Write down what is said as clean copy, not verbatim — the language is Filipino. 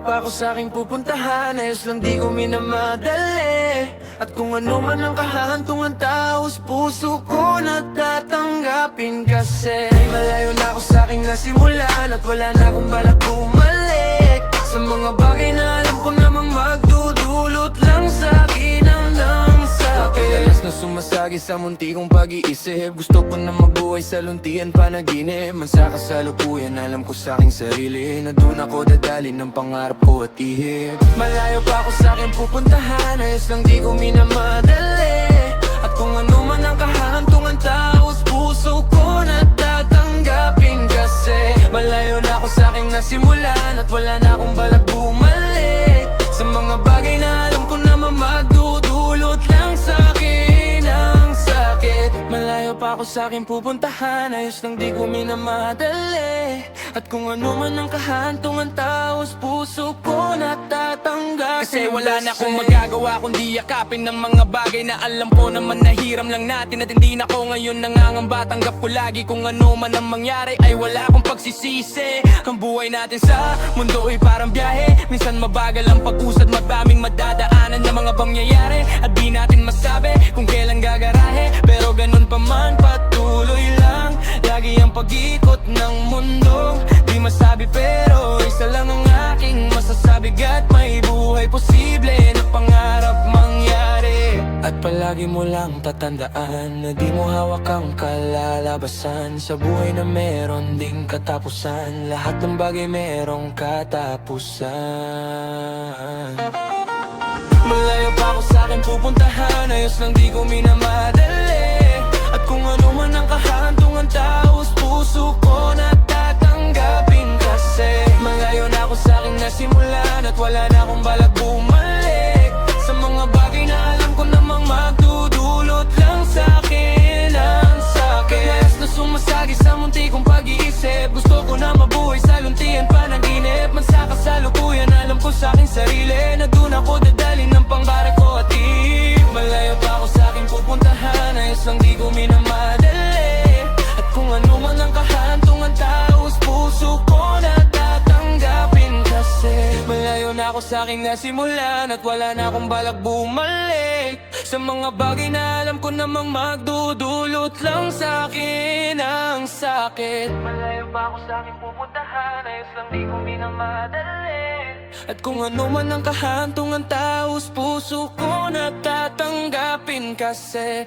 pa ako sa aking pupuntahan, ayos lang di ko minamadali. At kung ano man ang kahantungan tao sa puso ko natatanggapin. Kasi malayo na ako sa aking nasimulan at wala na akong balak bumalik sa mga bagay na alam ko namang magdudulot lang sa akin hanggang sa akin. Madalas na sumasagi sa munti kong pag-iisip, gusto ko na mabuhay sa luntian panaginip. Man sa kasalukuyan alam ko sa aking sarili na doon ako dadalhin ng pangarap ko at ihip. Malayo pa ako sa aking pupuntahan, ayos lang di ko minamadali. At kung ano man ang kahantungan tao sa puso ko natatanggapin. Kasi malayo na ako sa aking nasimulan at wala na akong balak bumalik sa mga bagay na alam ko naman magdudulot lang sa akin ang sakit. Malayo pa ako sa aking pupuntahan, ayos lang di ko minamadali. At kung ano man ang kahantungan tao sa puso ko natatanggapin. Kasi wala na akong magagawa kundi yakapin ng mga bagay na alam ko naman nahiram lang natin. At hindi na ako ngayon nangangamba, tanggap ko lagi kung ano man ang mangyari ay wala akong pagsisisi. Ang buhay natin sa mundo ay parang biyahe, minsan mabagal ang pag-usad, madaming madadaanan na mga pangyayari. At di natin masabi kung kailan gagarahe, pero ganun pa man patuloy lang lagi ang pag-ikot ng mundo. Di masabi pero isa lang ang aking masasabi, gat may buhay posible na pangarap mangyari. At palagi mo lang tatandaan na di mo hawak ang kalalabasan sa buhay na meron ding katapusan. Lahat ng bagay merong katapusan. Malayo pa ako sa aking pupuntahan, ayos lang di ko minamadali. At kung ano man ang kahantungan tao sa puso ko natatanggapin. Kasi malayo na ako sa aking nasimulan at wala na akong balak bumalik sa mga bagay na alam ko namang magdudulot lang sa akin ang sakit. Kayas na sumasagi sa munti kong pag-iisip, gusto ko na mabuhay sa luntian panaginip. Man sa kasalukuyan alam ko sa aking sarili na doon ako dadalhin ng pangarap ko at ihip. Malayo pa ako sa aking pupuntahan, ayos lang di ko minamadali. At kung ano man ang kahantungan tao sa puso ko natatanggapin. Kasi malayo na ako sa aking nasimulan at wala na akong balak bumalik sa mga bagay na alam ko namang magdudulot lang sa akin ang sakit. Malayo pa ako sa aking pupuntahan, ayos lang di ko minamadali. At kung ano man ang kahantungan tao sa puso ko natatanggapin. Kasi